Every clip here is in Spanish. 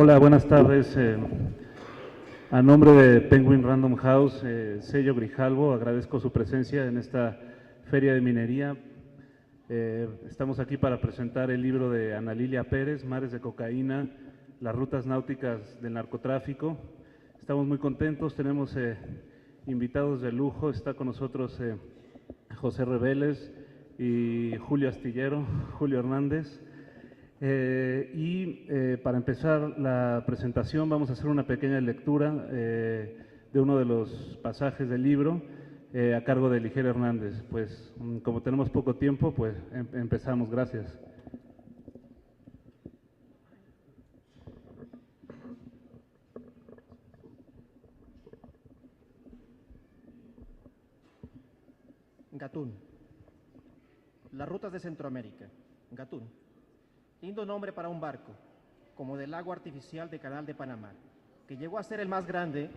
Hola, buenas tardes. A nombre de Penguin Random House, sello Grijalvo, agradezco su presencia en esta feria de minería. Estamos aquí para presentar el libro de Ana Lilia Pérez, Mares de Cocaína, las rutas náuticas del narcotráfico. Estamos muy contentos, tenemos invitados de lujo, está con nosotros José Reveles y Julio Astillero, Julio Hernández. Para empezar la presentación vamos a hacer una pequeña lectura de uno de los pasajes del libro a cargo de Ligero Hernández. Pues como tenemos poco tiempo, pues empezamos. Gracias. Gatún. Las rutas de Centroamérica. Gatún. Lindo nombre para un barco, como del lago artificial de Canal de Panamá, que llegó a ser el más grande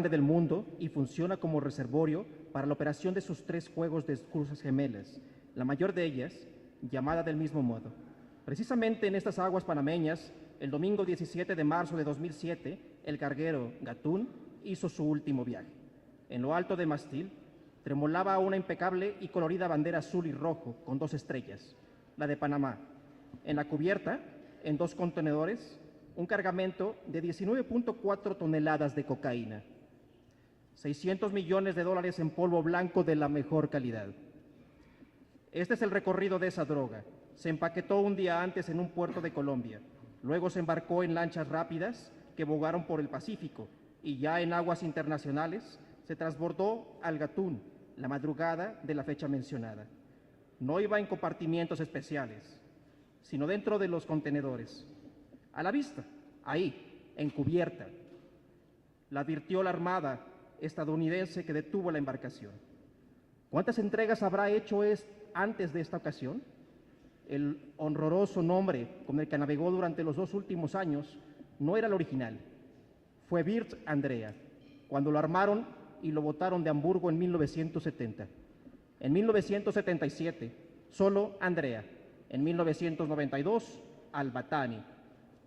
del mundo y funciona como reservorio para la operación de sus 3 juegos de esclusas gemelas, la mayor de ellas llamada del mismo modo. Precisamente en estas aguas panameñas, el domingo 17 de marzo de 2007, el carguero Gatún hizo su último viaje. En lo alto del mástil tremolaba una impecable y colorida bandera azul y rojo con 2 estrellas, la de Panamá. En la cubierta, en 2 contenedores, un cargamento de 19.4 toneladas de cocaína, 600 millones de dólares en polvo blanco de la mejor calidad. Este es el recorrido de esa droga. Se empaquetó un día antes en un puerto de Colombia, luego se embarcó en lanchas rápidas que bogaron por el Pacífico y ya en aguas internacionales se transbordó al Gatún la madrugada de la fecha mencionada. No iba en compartimientos especiales, sino dentro de los contenedores. A la vista, ahí, en cubierta, la advirtió la Armada estadounidense que detuvo la embarcación. ¿Cuántas entregas habrá hecho antes de esta ocasión? El honroso nombre con el que navegó durante los 2 últimos años no era el original. Fue Virt Andrea, cuando lo armaron y lo botaron de Hamburgo en 1970. En 1977, solo Andrea. En 1992, Al-Batani,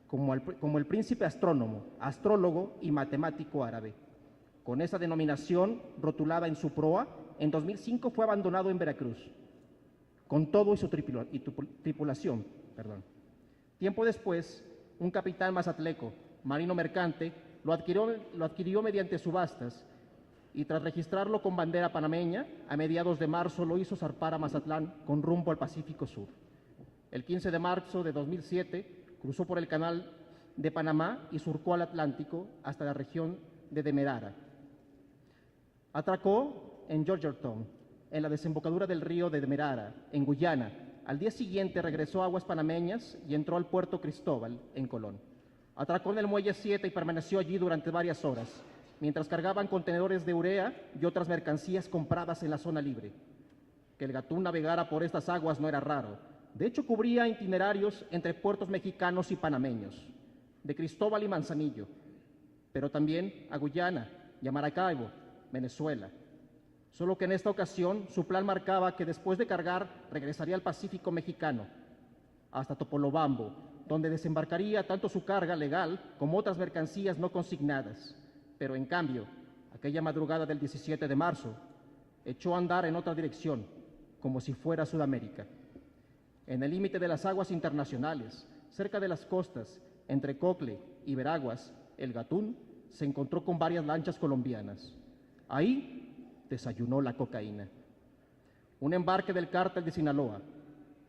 como el príncipe astrónomo, astrólogo y matemático árabe. Con esa denominación rotulada en su proa, en 2005 fue abandonado en Veracruz, con todo y su tripulación. Tiempo después, un capitán mazatleco, marino mercante, lo adquirió mediante subastas y tras registrarlo con bandera panameña, a mediados de marzo lo hizo zarpar a Mazatlán con rumbo al Pacífico Sur. El 15 de marzo de 2007 cruzó por el Canal de Panamá y surcó al Atlántico hasta la región de Demerara. Atracó en Georgetown, en la desembocadura del río de Demerara, en Guyana. Al día siguiente regresó a aguas panameñas y entró al puerto Cristóbal, en Colón. Atracó en el muelle 7 y permaneció allí durante varias horas, mientras cargaban contenedores de urea y otras mercancías compradas en la zona libre. Que el Gatún navegara por estas aguas no era raro. De hecho, cubría itinerarios entre puertos mexicanos y panameños, de Cristóbal y Manzanillo, pero también a Guyana y a Maracaibo, Venezuela. Solo que en esta ocasión su plan marcaba que después de cargar regresaría al Pacífico mexicano, hasta Topolobambo, donde desembarcaría tanto su carga legal como otras mercancías no consignadas. Pero en cambio, aquella madrugada del 17 de marzo, echó a andar en otra dirección, como si fuera Sudamérica. En el límite de las aguas internacionales, cerca de las costas, entre Cocle y Veraguas, el Gatún se encontró con varias lanchas colombianas. Ahí desayunó la cocaína. Un embarque del cártel de Sinaloa.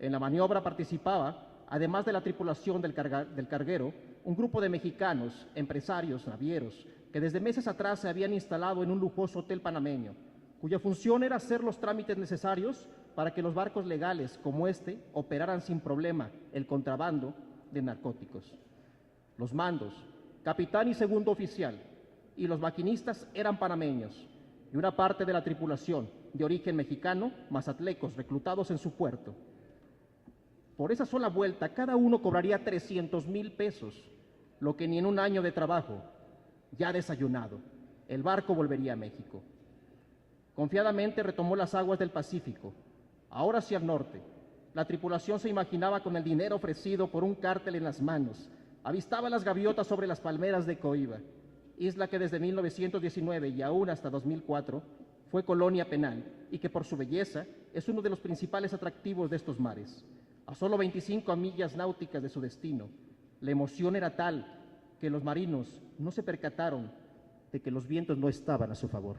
En la maniobra participaba, además de la tripulación del carguero, un grupo de mexicanos, empresarios, navieros, que desde meses atrás se habían instalado en un lujoso hotel panameño, cuya función era hacer los trámites necesarios para que los barcos legales como este operaran sin problema el contrabando de narcóticos. Los mandos, capitán y segundo oficial, y los maquinistas eran panameños, y una parte de la tripulación, de origen mexicano, mazatlecos reclutados en su puerto. Por esa sola vuelta, cada uno cobraría 300,000 pesos, lo que ni en un año de trabajo. Ya desayunado, el barco volvería a México. Confiadamente retomó las aguas del Pacífico, ahora hacia el norte, La tripulación se imaginaba con el dinero ofrecido por un cártel en las manos. Avistaba las gaviotas sobre las palmeras de Coiba, isla que desde 1919 y aún hasta 2004 fue colonia penal y que por su belleza es uno de los principales atractivos de estos mares. A solo 25 millas náuticas de su destino, la emoción era tal que los marinos no se percataron de que los vientos no estaban a su favor.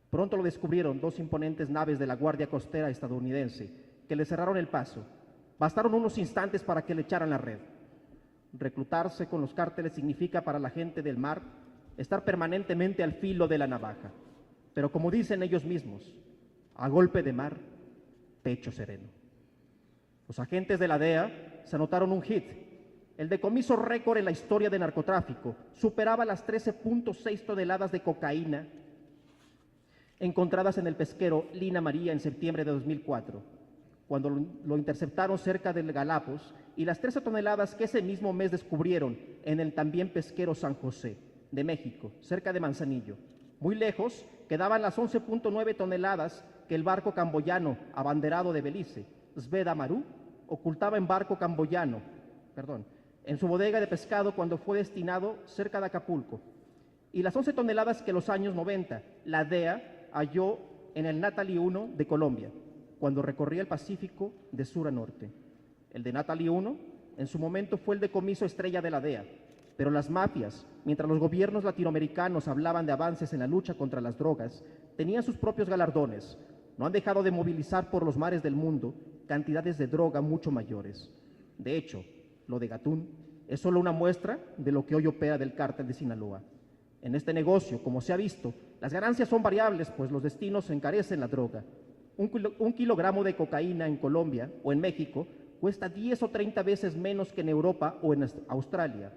Pronto lo descubrieron dos imponentes naves de la Guardia Costera estadounidense que le cerraron el paso. Bastaron unos instantes para que le echaran la red. Reclutarse con los cárteles significa para la gente del mar estar permanentemente al filo de la navaja. Pero como dicen ellos mismos, a golpe de mar, pecho sereno. Los agentes de la DEA se anotaron un hit. El decomiso récord en la historia de narcotráfico superaba las 13.6 toneladas de cocaína encontradas en el pesquero Lina María en septiembre de 2004, cuando lo interceptaron cerca del Galápagos, y las 13 toneladas que ese mismo mes descubrieron en el también pesquero San José, de México, cerca de Manzanillo. Muy lejos quedaban las 11.9 toneladas que el barco camboyano abanderado de Belice, Sveda Maru, ocultaba en su bodega de pescado cuando fue destinado cerca de Acapulco. Y las 11 toneladas que en los años 90 la DEA halló en el Natalie 1 de Colombia, cuando recorría el Pacífico de sur a norte. El de Natalie 1 en su momento fue el decomiso estrella de la DEA, pero las mafias, mientras los gobiernos latinoamericanos hablaban de avances en la lucha contra las drogas, tenían sus propios galardones. No han dejado de movilizar por los mares del mundo cantidades de droga mucho mayores. De hecho, lo de Gatún es solo una muestra de lo que hoy opera del cártel de Sinaloa. En este negocio, como se ha visto, las ganancias son variables, pues los destinos encarecen la droga. Un kilogramo de cocaína en Colombia o en México cuesta 10 o 30 veces menos que en Europa o en Australia.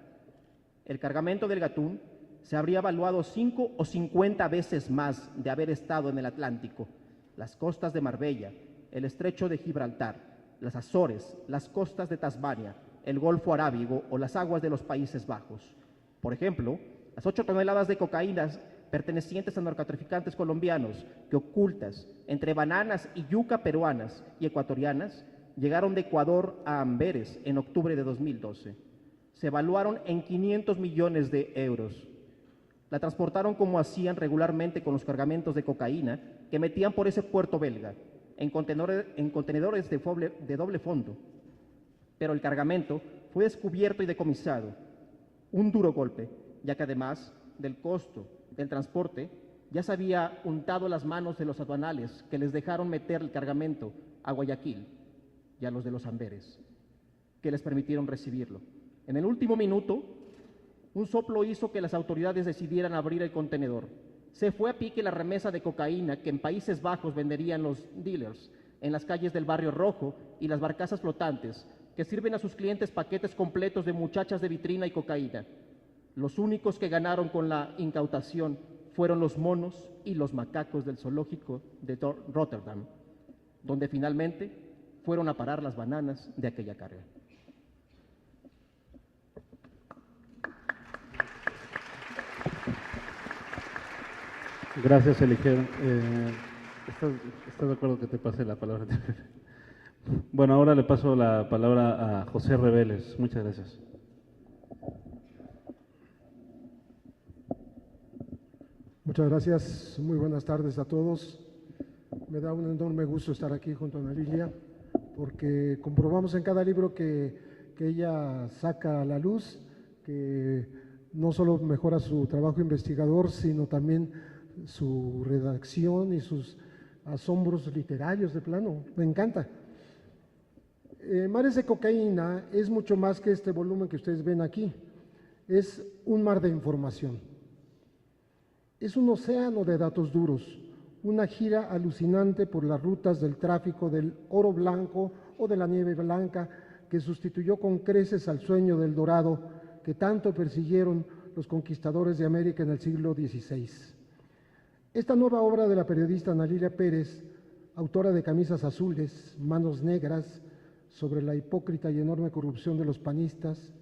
El cargamento del Gatún se habría evaluado 5 o 50 veces más de haber estado en el Atlántico, las costas de Marbella, el estrecho de Gibraltar, las Azores, las costas de Tasmania, el Golfo Arábigo o las aguas de los Países Bajos. Por ejemplo, las 8 toneladas de cocaína pertenecientes a narcotraficantes colombianos que ocultas entre bananas y yuca peruanas y ecuatorianas llegaron de Ecuador a Amberes en octubre de 2012. Se evaluaron en 500 millones de euros. La transportaron como hacían regularmente con los cargamentos de cocaína que metían por ese puerto belga, en contenedores de doble fondo. Pero el cargamento fue descubierto y decomisado. Un duro golpe, ya que además del costo del transporte, ya se había untado las manos de los aduanales que les dejaron meter el cargamento a Guayaquil y a los de los Amberes, que les permitieron recibirlo. En el último minuto, un soplo hizo que las autoridades decidieran abrir el contenedor. Se fue a pique la remesa de cocaína que en Países Bajos venderían los dealers en las calles del Barrio Rojo y las barcazas flotantes, que sirven a sus clientes paquetes completos de muchachas de vitrina y cocaína. Los únicos que ganaron con la incautación fueron los monos y los macacos del zoológico de Rotterdam, donde finalmente fueron a parar las bananas de aquella carga. Gracias, Eligeo. ¿Estás de acuerdo que te pase la palabra? Bueno, ahora le paso la palabra a José Reveles. Muchas gracias. Muchas gracias, muy buenas tardes a todos. Me da un enorme gusto estar aquí junto a Ana Lilia, porque comprobamos en cada libro que ella saca a la luz, que no solo mejora su trabajo investigador, sino también su redacción y sus asombros literarios de plano. Me encanta. Mares de Cocaína es mucho más que este volumen que ustedes ven aquí. Es un mar de información. Es un océano de datos duros, una gira alucinante por las rutas del tráfico del oro blanco o de la nieve blanca que sustituyó con creces al sueño del dorado que tanto persiguieron los conquistadores de América en el siglo XVI. Esta nueva obra de la periodista Ana Lilia Pérez, autora de Camisas Azules, Manos Negras, sobre la hipócrita y enorme corrupción de los panistas,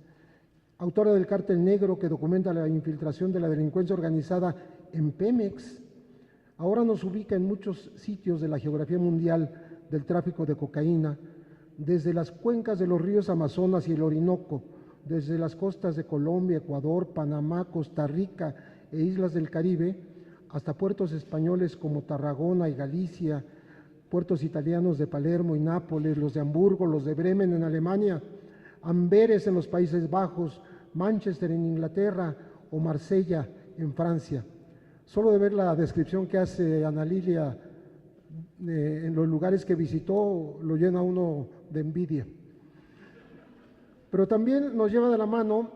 autora del Cártel Negro que documenta la infiltración de la delincuencia organizada en Pemex, ahora nos ubica en muchos sitios de la geografía mundial del tráfico de cocaína, desde las cuencas de los ríos Amazonas y el Orinoco, desde las costas de Colombia, Ecuador, Panamá, Costa Rica e islas del Caribe, hasta puertos españoles como Tarragona y Galicia, puertos italianos de Palermo y Nápoles, los de Hamburgo, los de Bremen en Alemania, Amberes en los Países Bajos, Manchester en Inglaterra o Marsella en Francia. Solo de ver la descripción que hace Ana Lilia en los lugares que visitó, lo llena uno de envidia. Pero también nos lleva de la mano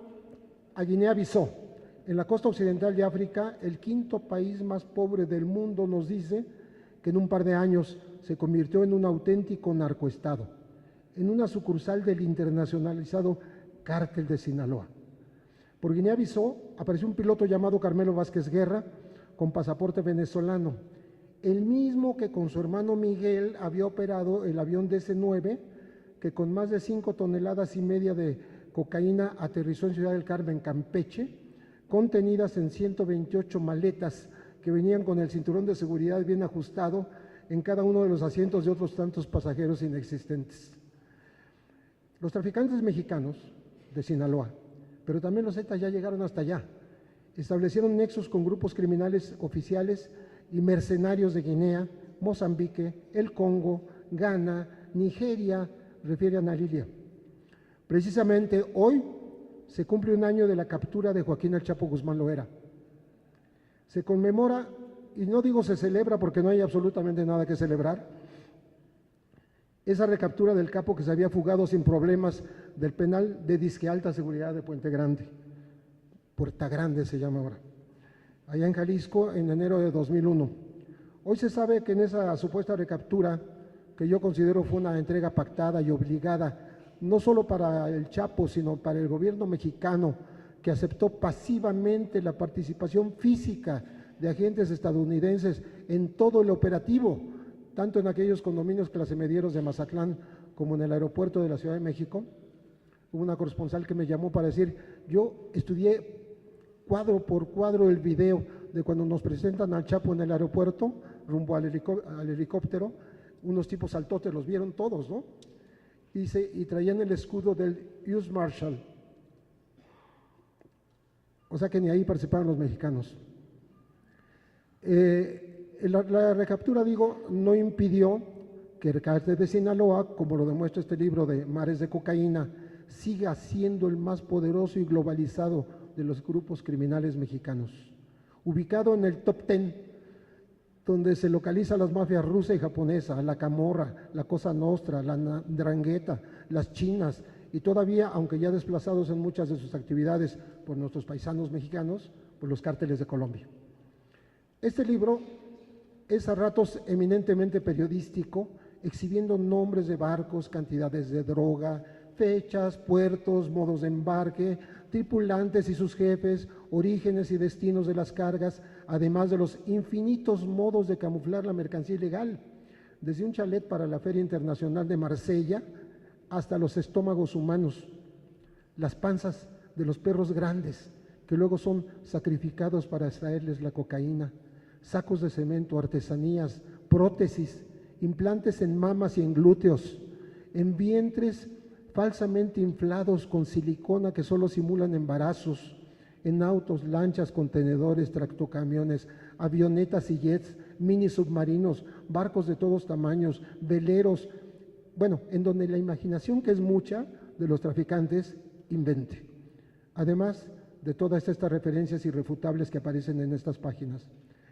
a Guinea-Bissau, en la costa occidental de África, el quinto país más pobre del mundo. Nos dice que en un par de años se convirtió en un auténtico narcoestado, en una sucursal del internacionalizado Cártel de Sinaloa. Por Guinea-Bissau apareció un piloto llamado Carmelo Vázquez Guerra, con pasaporte venezolano, el mismo que con su hermano Miguel había operado el avión DC-9, que con más de 5,5 toneladas de cocaína aterrizó en Ciudad del Carmen, Campeche, contenidas en 128 maletas que venían con el cinturón de seguridad bien ajustado en cada uno de los asientos de otros tantos pasajeros inexistentes. Los traficantes mexicanos de Sinaloa, pero también los Zetas, ya llegaron hasta allá. Establecieron nexos con grupos criminales oficiales y mercenarios de Guinea, Mozambique, el Congo, Ghana, Nigeria, refiere Ana Lilia. Precisamente hoy se cumple un año de la captura de Joaquín El Chapo Guzmán Loera. Se conmemora, y no digo se celebra porque no hay absolutamente nada que celebrar, esa recaptura del capo que se había fugado sin problemas del penal de disque alta seguridad de Puente Grande. Puerta Grande se llama ahora, allá en Jalisco, en enero de 2001. Hoy se sabe que en esa supuesta recaptura, que yo considero fue una entrega pactada y obligada, no solo para el Chapo, sino para el gobierno mexicano, que aceptó pasivamente la participación física de agentes estadounidenses en todo el operativo, tanto en aquellos condominios clasemedieros de Mazatlán como en el aeropuerto de la Ciudad de México. Hubo una corresponsal que me llamó para decir, yo estudié cuadro por cuadro el video de cuando nos presentan al Chapo en el aeropuerto, rumbo al helicóptero, unos tipos saltotes, los vieron todos, ¿no? Y traían el escudo del US Marshal. O sea que ni ahí participaron los mexicanos. La recaptura, digo, no impidió que el cártel de Sinaloa, como lo demuestra este libro de Mares de Cocaína, siga siendo el más poderoso y globalizado de los grupos criminales mexicanos. Ubicado en el top 10, donde se localiza las mafias rusa y japonesa, la Camorra, la Cosa Nostra, la Ndrangheta, las chinas, y todavía, aunque ya desplazados en muchas de sus actividades por nuestros paisanos mexicanos, por los cárteles de Colombia. Este libro es a ratos eminentemente periodístico, exhibiendo nombres de barcos, cantidades de droga, fechas, puertos, modos de embarque, tripulantes y sus jefes, orígenes y destinos de las cargas, además de los infinitos modos de camuflar la mercancía ilegal, desde un chalet para la Feria Internacional de Marsella hasta los estómagos humanos, las panzas de los perros grandes, que luego son sacrificados para extraerles la cocaína, sacos de cemento, artesanías, prótesis, implantes en mamas y en glúteos, en vientres falsamente inflados con silicona que solo simulan embarazos, en autos, lanchas, contenedores, tractocamiones, avionetas y jets, mini submarinos, barcos de todos tamaños, veleros, bueno, en donde la imaginación, que es mucha, de los traficantes, invente. Además de todas estas referencias irrefutables que aparecen en estas páginas.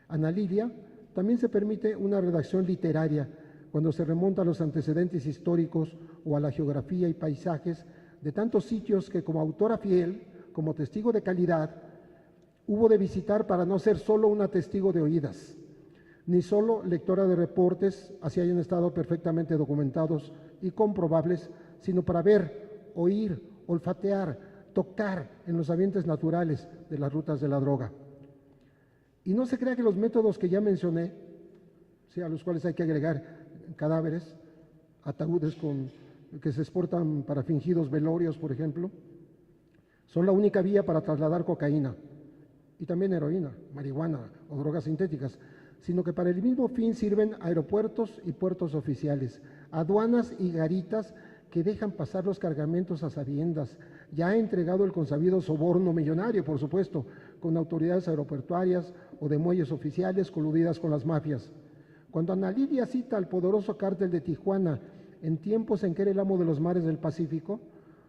Ana Lilia también se permite una redacción literaria cuando se remonta a los antecedentes históricos o a la geografía y paisajes de tantos sitios que como autora fiel, como testigo de calidad, hubo de visitar para no ser solo una testigo de oídas, ni solo lectora de reportes, así hayan estado perfectamente documentados y comprobables, sino para ver, oír, olfatear, tocar en los ambientes naturales de las rutas de la droga. Y no se crea que los métodos que ya mencioné, sí, a los cuales hay que agregar cadáveres, ataúdes que se exportan para fingidos velorios, por ejemplo, son la única vía para trasladar cocaína y también heroína, marihuana o drogas sintéticas, sino que para el mismo fin sirven aeropuertos y puertos oficiales, aduanas y garitas que dejan pasar los cargamentos a sabiendas. Ya ha entregado el consabido soborno millonario, por supuesto, con autoridades aeroportuarias o de muelles oficiales coludidas con las mafias. Cuando Ana Lidia cita al poderoso cártel de Tijuana en tiempos en que era el amo de los mares del Pacífico,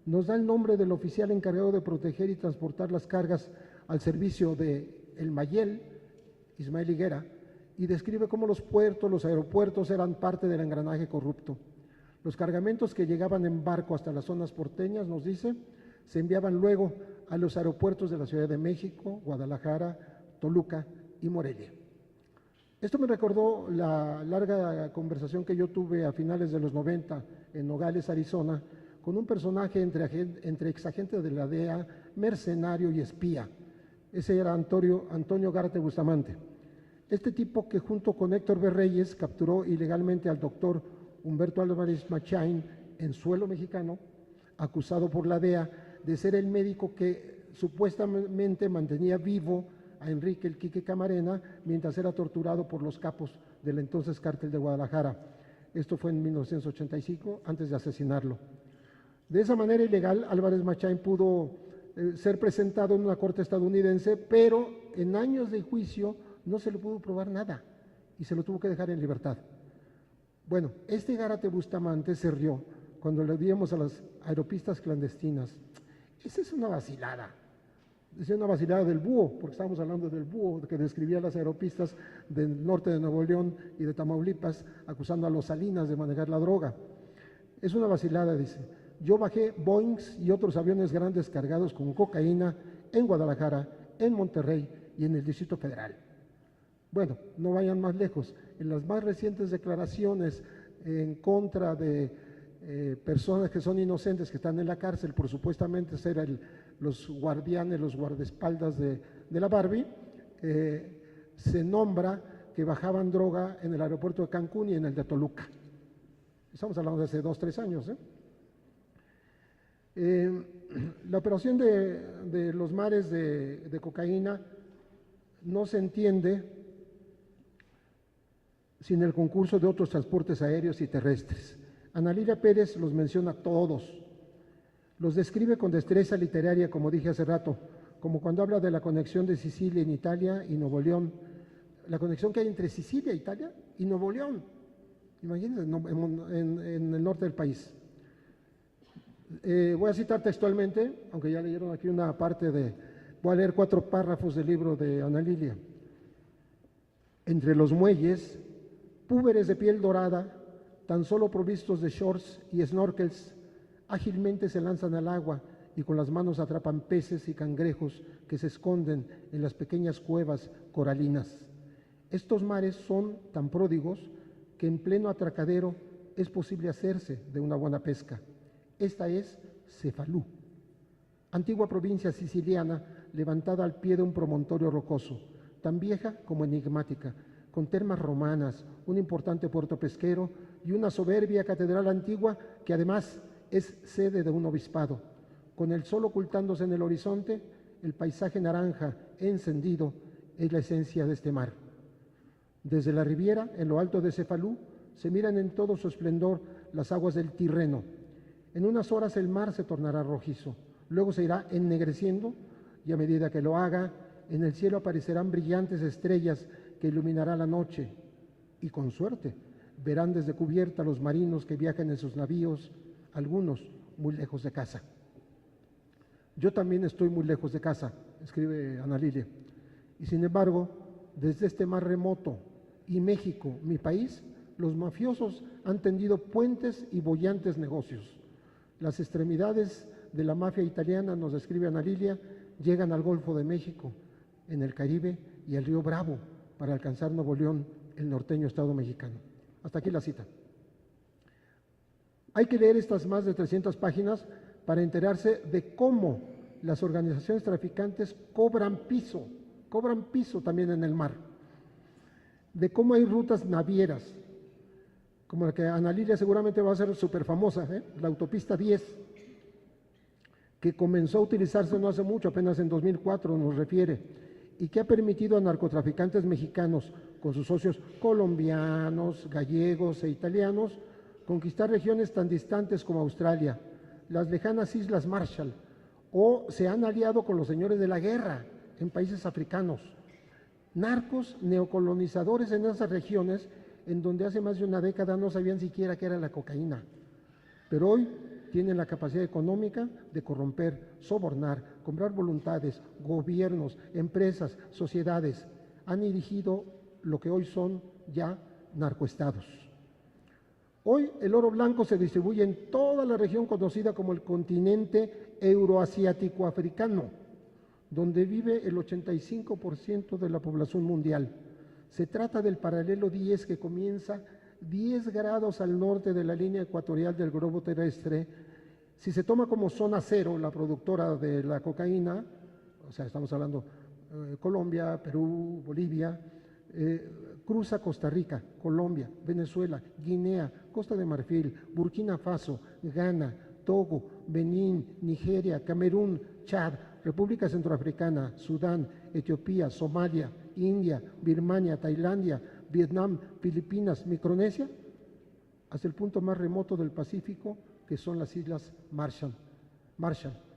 nos da el nombre del oficial encargado de proteger y transportar las cargas al servicio de El Mayel, Ismael Higuera, y describe cómo los puertos, los aeropuertos eran parte del engranaje corrupto. Los cargamentos que llegaban en barco hasta las zonas porteñas, nos dice, se enviaban luego a los aeropuertos de la Ciudad de México, Guadalajara, Toluca y Morelia. Esto me recordó la larga conversación que yo tuve a finales de los 90 en Nogales, Arizona, con un personaje entre exagente de la DEA, mercenario y espía. Ese era Antonio Garte Bustamante. Este tipo que junto con Héctor B. Reyes capturó ilegalmente al doctor Humberto Álvarez Machain en suelo mexicano, acusado por la DEA de ser el médico que supuestamente mantenía vivo a Enrique el Quique Camarena mientras era torturado por los capos del entonces cártel de Guadalajara. Esto fue en 1985, antes de asesinarlo. De esa manera ilegal, Álvarez Machain pudo ser presentado en una corte estadounidense, pero en años de juicio no se le pudo probar nada y se lo tuvo que dejar en libertad. Bueno, este Gárate Bustamante se rió cuando le dimos a las aeropistas clandestinas. Esa es una vacilada. Es una vacilada del búho, porque estábamos hablando del búho que describía las aeropistas del norte de Nuevo León y de Tamaulipas, acusando a los Salinas de manejar la droga. Es una vacilada, dice. Yo bajé Boeings y otros aviones grandes cargados con cocaína en Guadalajara, en Monterrey y en el Distrito Federal. Bueno, no vayan más lejos. En las más recientes declaraciones en contra de personas que son inocentes, que están en la cárcel por supuestamente ser los guardianes, los guardaespaldas de la Barbie, se nombra que bajaban droga en el aeropuerto de Cancún y en el de Toluca. Estamos hablando de hace 2 o 3 años. La operación de los mares de cocaína no se entiende sin el concurso de otros transportes aéreos y terrestres. Ana Lilia Pérez los menciona todos, los describe con destreza literaria, como dije hace rato, como cuando habla de la conexión de Sicilia en Italia y Nuevo León, la conexión que hay entre Sicilia, Italia y Nuevo León, imagínense, en el norte del país. Voy a citar textualmente, aunque ya leyeron aquí una parte voy a leer 4 párrafos del libro de Ana Lilia. Entre los muelles, púberes de piel dorada, tan solo provistos de shorts y snorkels, ágilmente se lanzan al agua y con las manos atrapan peces y cangrejos que se esconden en las pequeñas cuevas coralinas. Estos mares son tan pródigos que en pleno atracadero es posible hacerse de una buena pesca. Esta es Cefalú, antigua provincia siciliana levantada al pie de un promontorio rocoso, tan vieja como enigmática, con termas romanas, un importante puerto pesquero y una soberbia catedral antigua que además es sede de un obispado. Con el sol ocultándose en el horizonte, el paisaje naranja encendido es la esencia de este mar. Desde la Riviera, en lo alto de Cefalú, se miran en todo su esplendor las aguas del Tirreno. En unas horas el mar se tornará rojizo, luego se irá ennegreciendo y a medida que lo haga, en el cielo aparecerán brillantes estrellas que iluminará la noche y con suerte verán desde cubierta los marinos que viajan en sus navíos, algunos muy lejos de casa. Yo también estoy muy lejos de casa, escribe Ana Lilia, y sin embargo, desde este mar remoto y México, mi país, los mafiosos han tendido puentes y bollantes negocios. Las extremidades de la mafia italiana, nos describe Ana Lilia, llegan al Golfo de México, en el Caribe y al río Bravo, para alcanzar Nuevo León, el norteño estado mexicano. Hasta aquí la cita. Hay que leer estas más de 300 páginas para enterarse de cómo las organizaciones traficantes cobran piso también en el mar, de cómo hay rutas navieras, como la que Ana Lilia seguramente va a ser súper famosa, la autopista 10, que comenzó a utilizarse no hace mucho, apenas en 2004 nos refiere, y que ha permitido a narcotraficantes mexicanos, con sus socios colombianos, gallegos e italianos, conquistar regiones tan distantes como Australia, las lejanas Islas Marshall, o se han aliado con los señores de la guerra en países africanos. Narcos neocolonizadores en esas regiones en donde hace más de una década no sabían siquiera qué era la cocaína, pero hoy tienen la capacidad económica de corromper, sobornar, comprar voluntades, gobiernos, empresas, sociedades. Han dirigido lo que hoy son ya narcoestados. Hoy el oro blanco se distribuye en toda la región conocida como el continente euroasiático africano, donde vive el 85% de la población mundial. Se trata del paralelo 10 que comienza 10 grados al norte de la línea ecuatorial del globo terrestre. Si se toma como zona cero la productora de la cocaína, o sea, estamos hablando Colombia, Perú, Bolivia, cruza Costa Rica, Colombia, Venezuela, Guinea, Costa de Marfil, Burkina Faso, Ghana, Togo, Benín, Nigeria, Camerún, Chad, República Centroafricana, Sudán, Etiopía, Somalia, India, Birmania, Tailandia, Vietnam, Filipinas, Micronesia, hasta el punto más remoto del Pacífico, que son las Islas Marshall.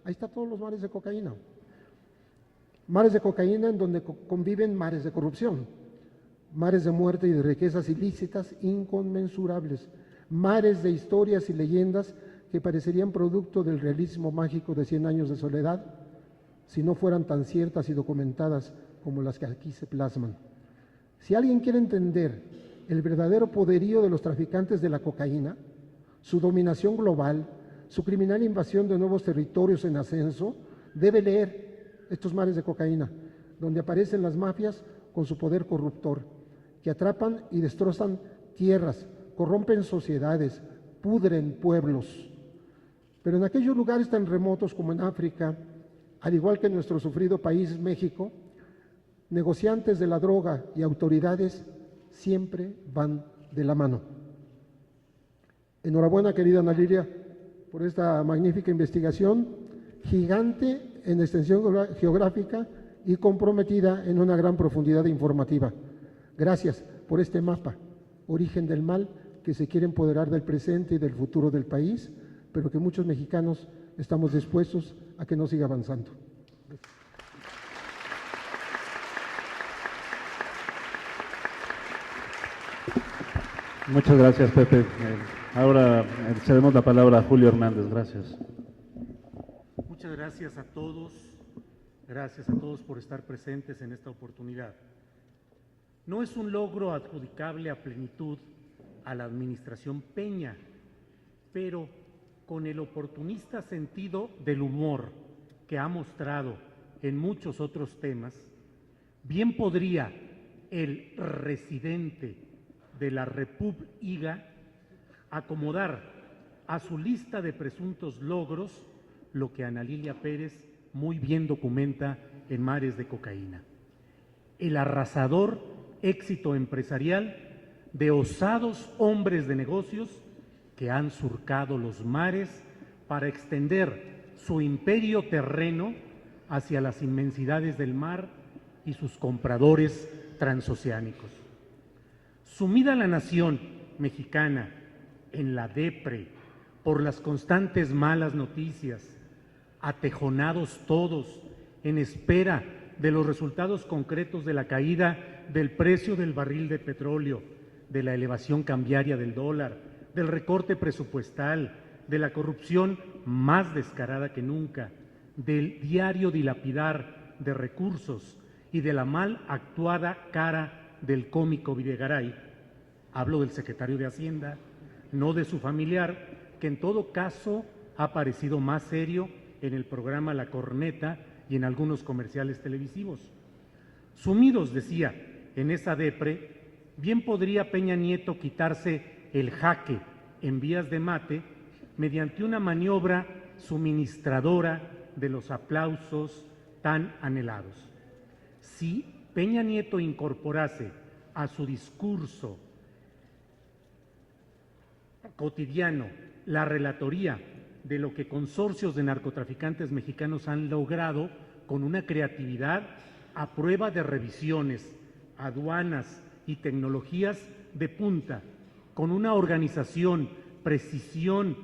Ahí están todos los mares de cocaína. Mares de cocaína en donde conviven mares de corrupción, mares de muerte y de riquezas ilícitas inconmensurables, mares de historias y leyendas que parecerían producto del realismo mágico de 100 años de soledad, si no fueran tan ciertas y documentadas como las que aquí se plasman. Si alguien quiere entender el verdadero poderío de los traficantes de la cocaína, su dominación global, su criminal invasión de nuevos territorios en ascenso, debe leer estos mares de cocaína, donde aparecen las mafias con su poder corruptor, que atrapan y destrozan tierras, corrompen sociedades, pudren pueblos. Pero en aquellos lugares tan remotos como en África, al igual que en nuestro sufrido país México, negociantes de la droga y autoridades siempre van de la mano. Enhorabuena, querida Ana Lilia, por esta magnífica investigación, gigante en extensión geográfica y comprometida en una gran profundidad informativa. Gracias por este mapa, origen del mal, que se quiere empoderar del presente y del futuro del país, pero que muchos mexicanos estamos dispuestos a que no siga avanzando. Muchas gracias, Pepe. Ahora cedemos la palabra a Julio Hernández. Gracias. Muchas gracias a todos por estar presentes en esta oportunidad. No es un logro adjudicable a plenitud a la administración Peña, pero con el oportunista sentido del humor que ha mostrado en muchos otros temas, bien podría el residente de la República acomodar a su lista de presuntos logros lo que Ana Lilia Pérez muy bien documenta en Mares de Cocaína: el arrasador éxito empresarial de osados hombres de negocios que han surcado los mares para extender su imperio terreno hacia las inmensidades del mar y sus compradores transoceánicos. Sumida la nación mexicana en la depre por las constantes malas noticias, atejonados todos en espera de los resultados concretos de la caída del precio del barril de petróleo, de la elevación cambiaria del dólar, del recorte presupuestal, de la corrupción más descarada que nunca, del diario dilapidar de recursos y de la mal actuada cara del cómico Videgaray. Hablo del secretario de Hacienda, no de su familiar, que en todo caso ha parecido más serio en el programa La Corneta y en algunos comerciales televisivos. Sumidos, decía, en esa depre, bien podría Peña Nieto quitarse el jaque en vías de mate mediante una maniobra suministradora de los aplausos tan anhelados. Si Peña Nieto incorporase a su discurso cotidiano la relatoría de lo que consorcios de narcotraficantes mexicanos han logrado con una creatividad a prueba de revisiones, aduanas y tecnologías de punta, con una organización precisión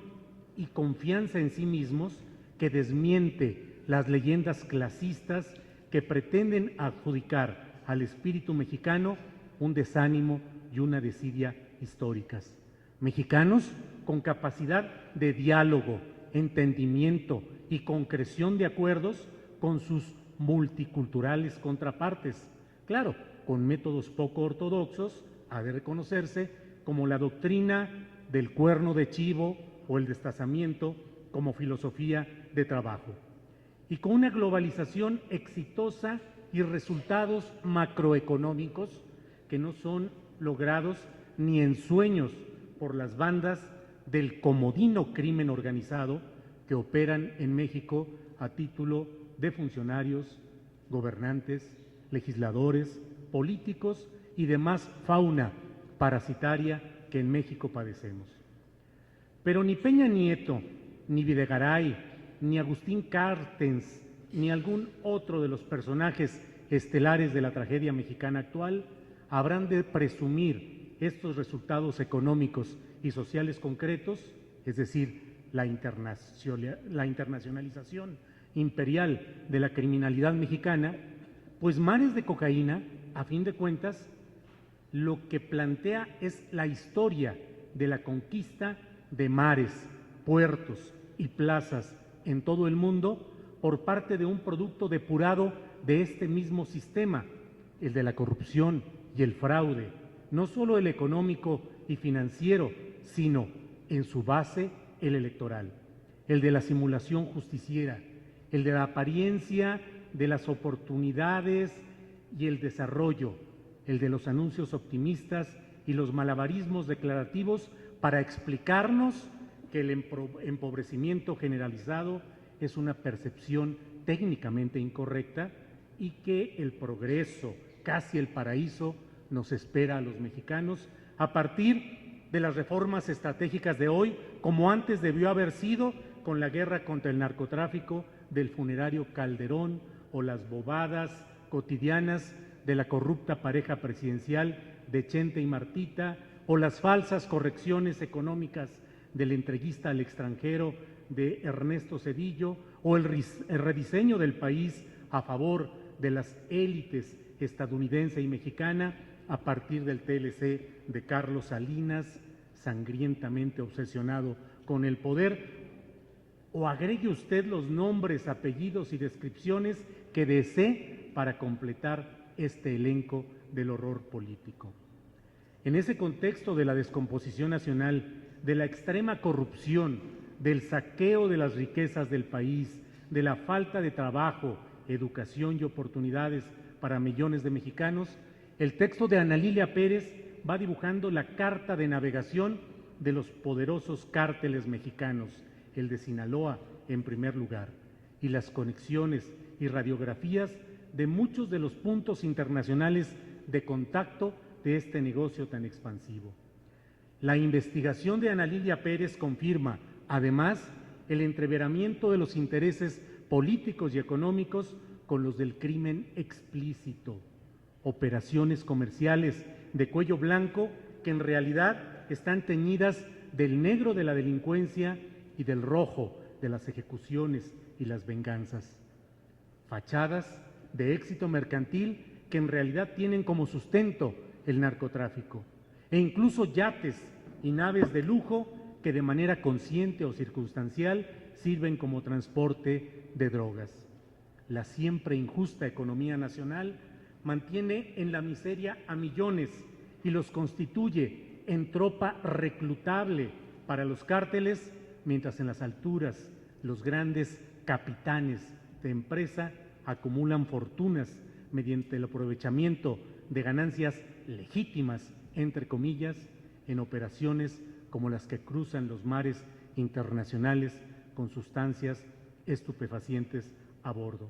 y confianza en sí mismos que desmiente las leyendas clasistas que pretenden adjudicar al espíritu mexicano un desánimo y una desidia históricas. Mexicanos con capacidad de diálogo, entendimiento y concreción de acuerdos con sus multiculturales contrapartes, claro, con métodos poco ortodoxos, ha de reconocerse, como la doctrina del cuerno de chivo o el destazamiento como filosofía de trabajo, y con una globalización exitosa y resultados macroeconómicos que no son logrados ni en sueños por las bandas del comodino crimen organizado que operan en México a título de funcionarios, gobernantes, legisladores, políticos y demás fauna parasitaria que en México padecemos. Pero ni Peña Nieto, ni Videgaray, ni Agustín Carstens, ni algún otro de los personajes estelares de la tragedia mexicana actual habrán de presumir estos resultados económicos y sociales concretos, es decir, la internacionalización imperial de la criminalidad mexicana, pues Mares de Cocaína, a fin de cuentas, lo que plantea es la historia de la conquista de mares, puertos y plazas en todo el mundo por parte de un producto depurado de este mismo sistema, el de la corrupción y el fraude, no solo el económico y financiero, sino en su base el electoral, el de la simulación justiciera, el de la apariencia de las oportunidades y el desarrollo, el de los anuncios optimistas y los malabarismos declarativos para explicarnos que el empobrecimiento generalizado es una percepción técnicamente incorrecta y que el progreso, casi el paraíso, nos espera a los mexicanos a partir de las reformas estratégicas de hoy, como antes debió haber sido con la guerra contra el narcotráfico del funerario Calderón o las bobadas cotidianas de la corrupta pareja presidencial de Chente y Martita, o las falsas correcciones económicas del entreguista al extranjero de Ernesto Zedillo, o el rediseño del país a favor de las élites estadounidense y mexicana a partir del TLC de Carlos Salinas, sangrientamente obsesionado con el poder, o agregue usted los nombres, apellidos y descripciones que desee para completar este elenco del horror político. En ese contexto de la descomposición nacional, de la extrema corrupción, del saqueo de las riquezas del país, de la falta de trabajo, educación y oportunidades para millones de mexicanos, el texto de Ana Lilia Pérez va dibujando la carta de navegación de los poderosos cárteles mexicanos, el de Sinaloa en primer lugar, y las conexiones y radiografías de muchos de los puntos internacionales de contacto de este negocio tan expansivo. La investigación de Ana Lilia Pérez confirma, además, el entreveramiento de los intereses políticos y económicos con los del crimen explícito, operaciones comerciales de cuello blanco que en realidad están teñidas del negro de la delincuencia y del rojo de las ejecuciones y las venganzas. Fachadas de éxito mercantil que en realidad tienen como sustento el narcotráfico, e incluso yates y naves de lujo que de manera consciente o circunstancial sirven como transporte de drogas. La siempre injusta economía nacional mantiene en la miseria a millones y los constituye en tropa reclutable para los cárteles, mientras en las alturas los grandes capitanes de empresa acumulan fortunas mediante el aprovechamiento de ganancias legítimas, entre comillas, en operaciones como las que cruzan los mares internacionales con sustancias estupefacientes a bordo.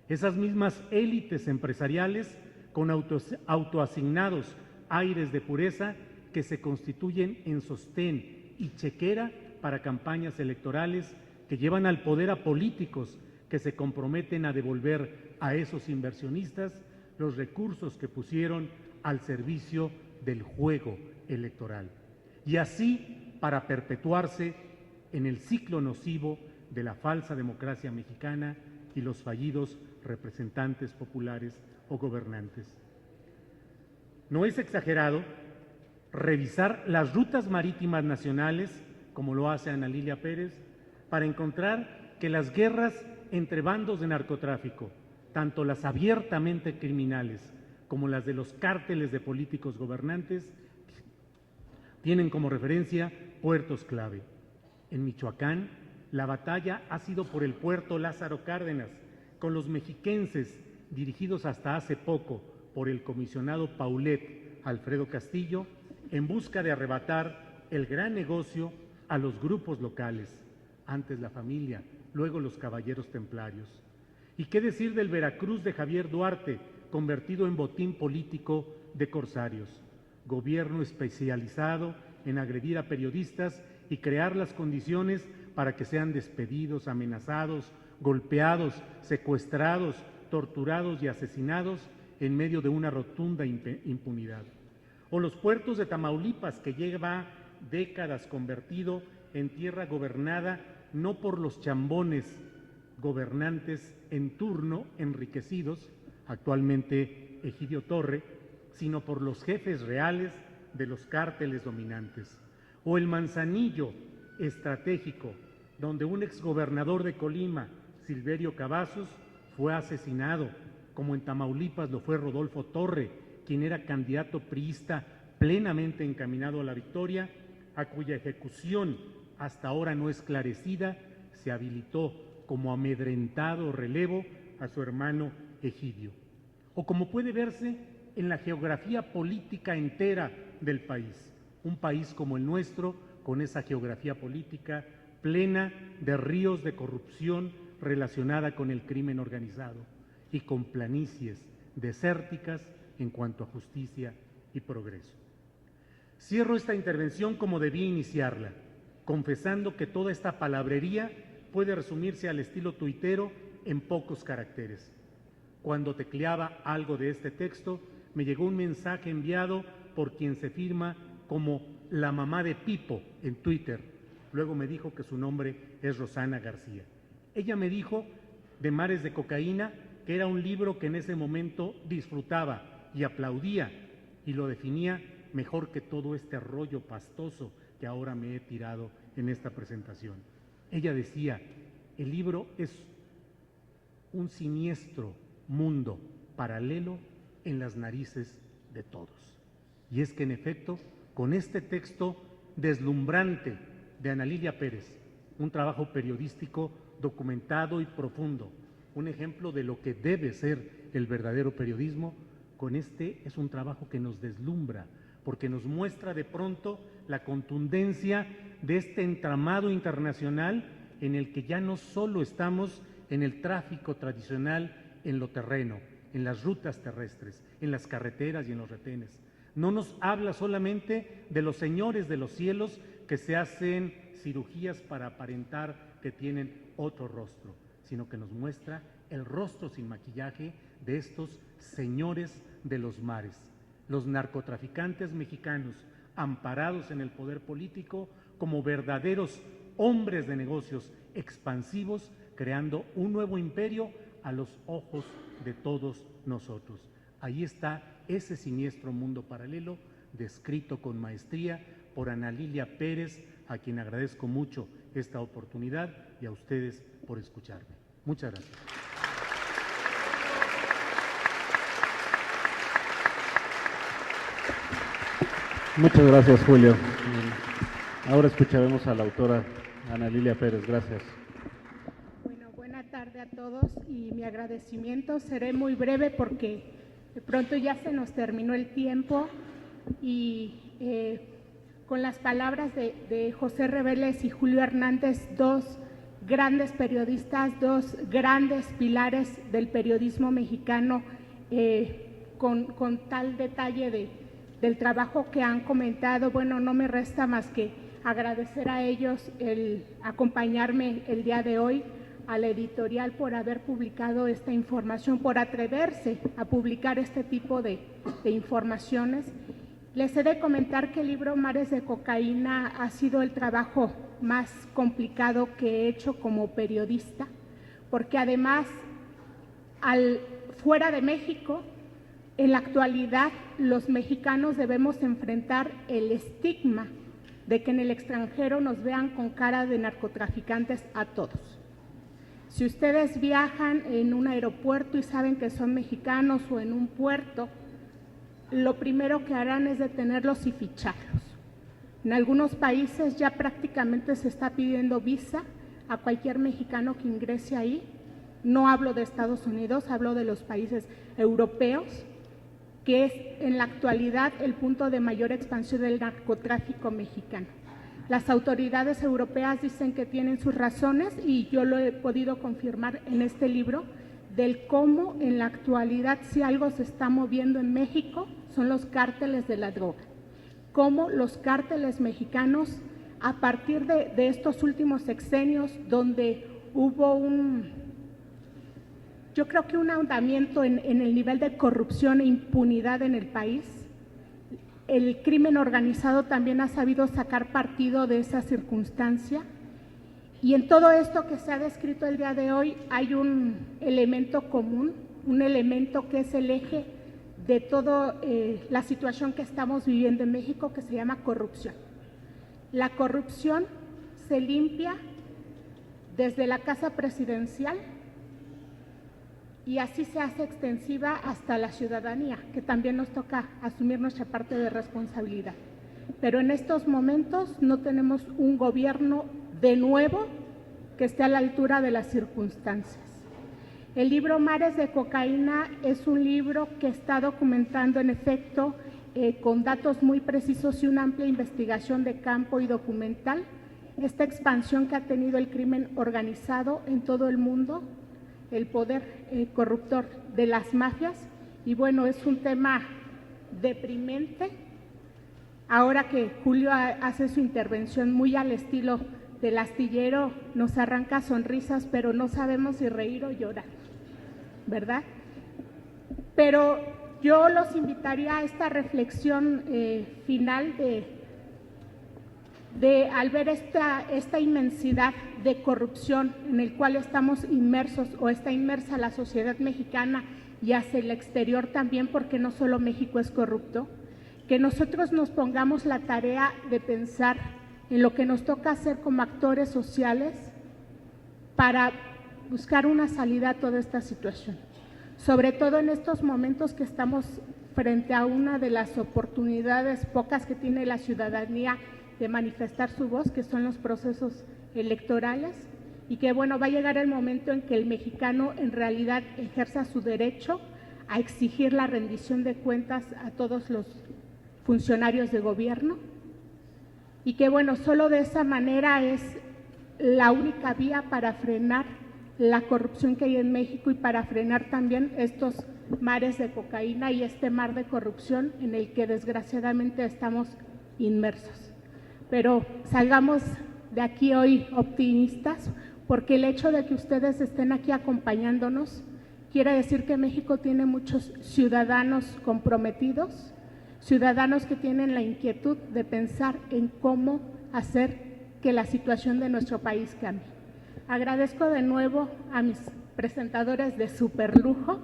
Esas mismas élites empresariales con autoasignados aires de pureza que se constituyen en sostén y chequera para campañas electorales que llevan al poder a políticos que se comprometen a devolver a esos inversionistas los recursos que pusieron al servicio del juego electoral. Y así para perpetuarse en el ciclo nocivo de la falsa democracia mexicana y los fallidos representantes populares o gobernantes. No es exagerado revisar las rutas marítimas nacionales, como lo hace Ana Lilia Pérez, para encontrar que las guerras entre bandos de narcotráfico, tanto las abiertamente criminales como las de los cárteles de políticos gobernantes, tienen como referencia puertos clave. En Michoacán, la batalla ha sido por el puerto Lázaro Cárdenas, con los mexiquenses dirigidos hasta hace poco por el comisionado Paulet Alfredo Castillo, en busca de arrebatar el gran negocio a los grupos locales, antes la familia, luego los caballeros templarios. ¿Y qué decir del Veracruz de Javier Duarte, convertido en botín político de corsarios? Gobierno especializado en agredir a periodistas y crear las condiciones para que sean despedidos, amenazados, golpeados, secuestrados, torturados y asesinados en medio de una rotunda impunidad. O los puertos de Tamaulipas, que lleva décadas convertido en tierra gobernada no por los chambones gobernantes en turno enriquecidos, actualmente Egidio Torre, sino por los jefes reales de los cárteles dominantes. O el Manzanillo estratégico, donde un exgobernador de Colima, Silverio Cavazos, fue asesinado, como en Tamaulipas lo fue Rodolfo Torre, quien era candidato priista plenamente encaminado a la victoria, a cuya ejecución hasta ahora no esclarecida se habilitó como amedrentado relevo a su hermano Egidio. O como puede verse en la geografía política entera del país, un país como el nuestro, con esa geografía política plena de ríos de corrupción relacionada con el crimen organizado y con planicies desérticas en cuanto a justicia y progreso. Cierro esta intervención como debí iniciarla, confesando que toda esta palabrería puede resumirse al estilo tuitero en pocos caracteres. Cuando tecleaba algo de este texto, me llegó un mensaje enviado por quien se firma como la mamá de Pipo en Twitter. Luego me dijo que su nombre es Rosana García. Ella me dijo de Mares de Cocaína que era un libro que en ese momento disfrutaba y aplaudía y lo definía mejor que todo este rollo pastoso que ahora me he tirado en esta presentación. Ella decía, el libro es un siniestro mundo paralelo en las narices de todos. Y es que en efecto, con este texto deslumbrante de Ana Lilia Pérez, un trabajo periodístico documentado y profundo, un ejemplo de lo que debe ser el verdadero periodismo, con este es un trabajo que nos deslumbra, porque nos muestra de pronto la contundencia de este entramado internacional en el que ya no solo estamos en el tráfico tradicional en lo terreno, en las rutas terrestres, en las carreteras y en los retenes. No nos habla solamente de los señores de los cielos que se hacen cirugías para aparentar que tienen otro rostro, sino que nos muestra el rostro sin maquillaje de estos señores de los mares, los narcotraficantes mexicanos amparados en el poder político como verdaderos hombres de negocios expansivos, creando un nuevo imperio a los ojos de todos nosotros. Ahí está ese siniestro mundo paralelo descrito con maestría por Ana Lilia Pérez, a quien agradezco mucho esta oportunidad y a ustedes por escucharme. Muchas gracias. Muchas gracias, Julio. Ahora escucharemos a la autora Ana Lilia Pérez. Gracias. Bueno, buena tarde a todos y mi agradecimiento. Seré muy breve porque de pronto ya se nos terminó el tiempo y con las palabras de José Reveles y Julio Hernández, dos grandes periodistas, dos grandes pilares del periodismo mexicano, con tal detalle del trabajo que han comentado, bueno, no me resta más que agradecer a ellos el acompañarme el día de hoy, a la editorial por haber publicado esta información, por atreverse a publicar este tipo de informaciones Les he de comentar que el libro Mares de Cocaína ha sido el trabajo más complicado que he hecho como periodista, porque además, fuera de México, en la actualidad los mexicanos debemos enfrentar el estigma de que en el extranjero nos vean con cara de narcotraficantes a todos. Si ustedes viajan en un aeropuerto y saben que son mexicanos o en un puerto, lo primero que harán es detenerlos y ficharlos. En algunos países ya prácticamente se está pidiendo visa a cualquier mexicano que ingrese ahí. No hablo de Estados Unidos, hablo de los países europeos, que es en la actualidad el punto de mayor expansión del narcotráfico mexicano. Las autoridades europeas dicen que tienen sus razones y yo lo he podido confirmar en este libro, del cómo en la actualidad, si algo se está moviendo en México, son los cárteles de la droga. Cómo los cárteles mexicanos, a partir de estos últimos sexenios, donde hubo yo creo que un ahondamiento en el nivel de corrupción e impunidad en el país, el crimen organizado también ha sabido sacar partido de esa circunstancia. Y en todo esto que se ha descrito el día de hoy hay un elemento común, un elemento que es el eje de toda la situación que estamos viviendo en México, que se llama corrupción. La corrupción se limpia desde la Casa Presidencial y así se hace extensiva hasta la ciudadanía, que también nos toca asumir nuestra parte de responsabilidad. Pero en estos momentos no tenemos un gobierno de nuevo que esté a la altura de las circunstancias. El libro Mares de Cocaína es un libro que está documentando en efecto con datos muy precisos y una amplia investigación de campo y documental esta expansión que ha tenido el crimen organizado en todo el mundo, el poder corruptor de las mafias, y bueno, es un tema deprimente. Ahora que Julio hace su intervención muy al estilo del astillero, nos arranca sonrisas, pero no sabemos si reír o llorar, ¿verdad? Pero yo los invitaría a esta reflexión final al ver esta inmensidad de corrupción en el cual estamos inmersos o está inmersa la sociedad mexicana y hacia el exterior también, porque no solo México es corrupto, que nosotros nos pongamos la tarea de pensar en lo que nos toca hacer como actores sociales para buscar una salida a toda esta situación, sobre todo en estos momentos que estamos frente a una de las oportunidades pocas que tiene la ciudadanía de manifestar su voz, que son los procesos electorales, y que bueno, va a llegar el momento en que el mexicano en realidad ejerza su derecho a exigir la rendición de cuentas a todos los funcionarios de gobierno, y que bueno, solo de esa manera es la única vía para frenar la corrupción que hay en México y para frenar también estos mares de cocaína y este mar de corrupción en el que desgraciadamente estamos inmersos. Pero salgamos de aquí hoy optimistas, porque el hecho de que ustedes estén aquí acompañándonos quiere decir que México tiene muchos ciudadanos comprometidos, ciudadanos que tienen la inquietud de pensar en cómo hacer que la situación de nuestro país cambie. Agradezco de nuevo a mis presentadores de superlujo,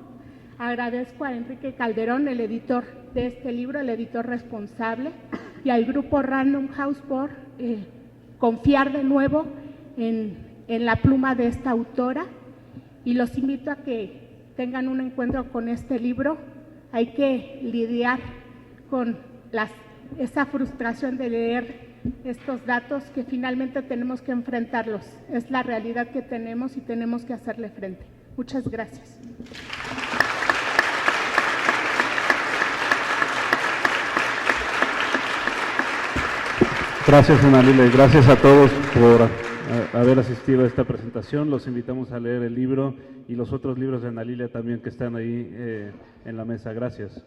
agradezco a Enrique Calderón, el editor de este libro, el editor responsable, y al grupo Random House por confiar de nuevo en la pluma de esta autora, y los invito a que tengan un encuentro con este libro. Hay que lidiar con esa frustración de leer estos datos que finalmente tenemos que enfrentarlos. Es la realidad que tenemos y tenemos que hacerle frente. Muchas gracias. Gracias, Ana Lilia, y gracias a todos por haber asistido a esta presentación. Los invitamos a leer el libro y los otros libros de Ana Lilia también que están ahí en la mesa. Gracias.